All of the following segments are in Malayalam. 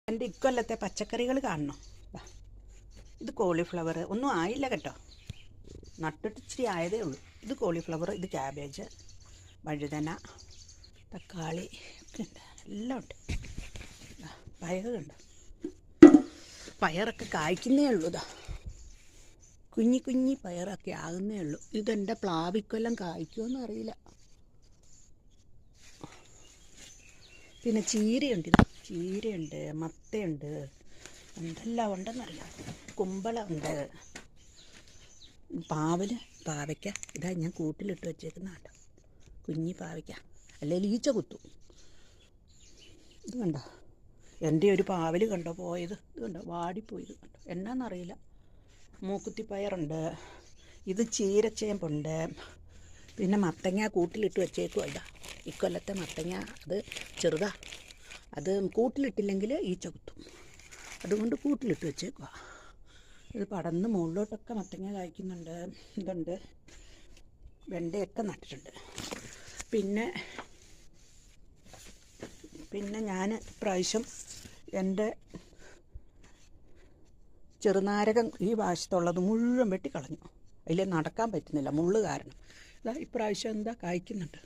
എൻ്റെ ഇക്കൊല്ലത്തെ പച്ചക്കറികൾ കാണണം. ഇത് കോളിഫ്ലവർ ഒന്നും ആയില്ല കേട്ടോ, നട്ടിട്ട് ഇച്ചിരി ആയതേ ഉള്ളൂ. ഇത് കോളിഫ്ലവർ, ഇത് ക്യാബേജ്, വഴുതന, തക്കാളി ഒക്കെ ഉണ്ട്, എല്ലാം ഉണ്ട്. പയറുണ്ട്, പയറൊക്കെ കായ്ക്കുന്നേ ഉള്ളൂ. ഇതാ കുഞ്ഞി കുഞ്ഞി പയറൊക്കെ ആകുന്നേ ഉള്ളൂ. ഇതെൻ്റെ പ്ലാവിക്കൊല്ലം കായ്ക്കുമെന്ന് അറിയില്ല. പിന്നെ ചീരയുണ്ട്, ചീരയുണ്ട്, മത്തയുണ്ട്, എന്തെല്ലാം ഉണ്ടെന്നറിയാം. കുമ്പളമുണ്ട്, പാവയ്ക്ക. ഇതാ ഞാൻ കൂട്ടിലിട്ട് വെച്ചേക്കുന്ന കേട്ടോ, കുഞ്ഞി പാവയ്ക്ക, അല്ലെങ്കിൽ ഈച്ച കുത്തും. ഇത് കണ്ടോ, എൻ്റെ ഒരു പാവൽ കണ്ടോ പോയത്, ഇത് കണ്ടോ വാടിപ്പോയത് കണ്ടോ, എന്നാന്നറിയില്ല. മൂക്കുത്തി പയറുണ്ട്, ഇത് ചീരച്ചേമ്പുണ്ട്. പിന്നെ മത്തങ്ങ കൂട്ടിലിട്ട് വെച്ചേക്കും. ഇതാ ഇക്കൊല്ലത്തെ മത്തങ്ങ, അത് ചെറുതാ, അത് കൂട്ടിലിട്ടില്ലെങ്കിൽ ഈച്ച കുത്തും, അതുകൊണ്ട് കൂട്ടിലിട്ട് വെച്ചേക്കുക. ഇത് പടന്ന് മുകളിലോട്ടൊക്കെ മത്തങ്ങ കായ്ക്കുന്നുണ്ട്. ഇതുണ്ട്, വെണ്ടയൊക്കെ നട്ടിട്ടുണ്ട്. പിന്നെ ഞാൻ ഇപ്രാവശ്യം എൻ്റെ ചെറുനാരകം ഈ വശത്തുള്ളത് മുഴുവൻ വെട്ടിക്കളഞ്ഞു. അതിൽ നടക്കാൻ പറ്റുന്നില്ല, മുള്ള് കാരണം. ഇതാ ഇപ്രാവശ്യം എന്താ കായ്ക്കുന്നുണ്ട്.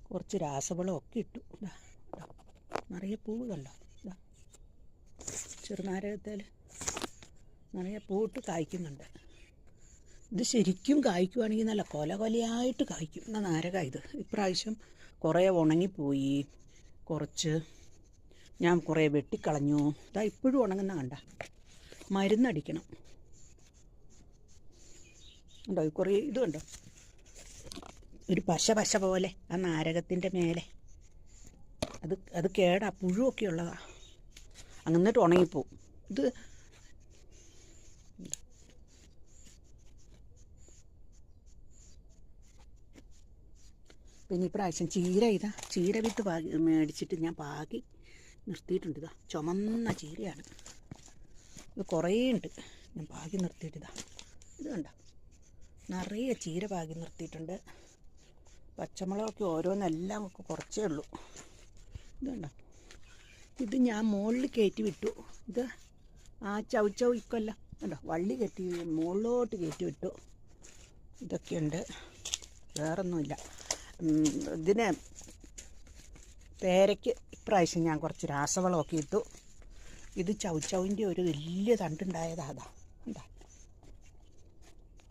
കുറച്ച് രാസവളമൊക്കെ ഇട്ടു. ഇതാ നിറയെ പൂവ് കണ്ടോ, ഇതാ ചെറുനാരകത്തിൽ നിറയെ പൂവിട്ട് കായ്ക്കുന്നുണ്ട്. ഇത് ശരിക്കും കായ്ക്കുവാണെങ്കിൽ നല്ല കൊലയായിട്ട് കായ്ക്കും. എന്നാ നാരക ഇത് ഇപ്രാവശ്യം കുറേ ഉണങ്ങിപ്പോയി, കുറച്ച് ഞാൻ കുറേ വെട്ടിക്കളഞ്ഞു. ഇതാ ഇപ്പോഴും ഉണങ്ങുന്ന കണ്ട, മരുന്നടിക്കണം. ഉണ്ടോ കുറേ ഇത് കണ്ടോ, ഒരു പശ പോലെ ആ നാരകത്തിൻ്റെ മേലെ. അത് കേടാ, പുഴുവൊക്കെ ഉള്ളതാ, എന്നിട്ട് ഉണങ്ങിപ്പോവും. ഇത് പിന്നെ ഇപ്രാവശ്യം ചീര വിത്ത് മേടിച്ചിട്ട് ഞാൻ പാകി നിർത്തിയിട്ടുണ്ട്. ഇതാ ചുമന്ന ചീരയാണ്, ഇത് കുറേ ഉണ്ട്, ഞാൻ പാകി നിർത്തിയിട്ടിതാ. ഇത് കണ്ടോ, നിറയെ ചീര പാകി നിർത്തിയിട്ടുണ്ട്. പച്ചമുളകൊക്കെ ഓരോന്നെല്ലാം ഒക്കെ കുറച്ചേ ഉള്ളൂ. ഇത് കണ്ടോ, ഇത് ഞാൻ മുകളിൽ കയറ്റി വിട്ടു. ഇത് ആ ചൗ ഇക്കൊല്ലം കണ്ടോ വള്ളി കെട്ടി മുകളിലോട്ട് കയറ്റി വിട്ടു. ഇതൊക്കെയുണ്ട്, വേറൊന്നുമില്ല. ഇതിന് പേരയ്ക്ക് ഇപ്രാവശ്യം ഞാൻ കുറച്ച് രാസവളമൊക്കെ ഇട്ടു. ഇത് ചൗവിൻ്റെ ഒരു വലിയ തണ്ടുണ്ടായതാ, അതാ എന്താ,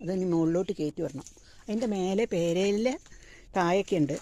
അതിനി മുകളിലോട്ട് കയറ്റി വരണം. അതിൻ്റെ മേലെ പേരയിൽ കായൊക്കെ ഉണ്ട്.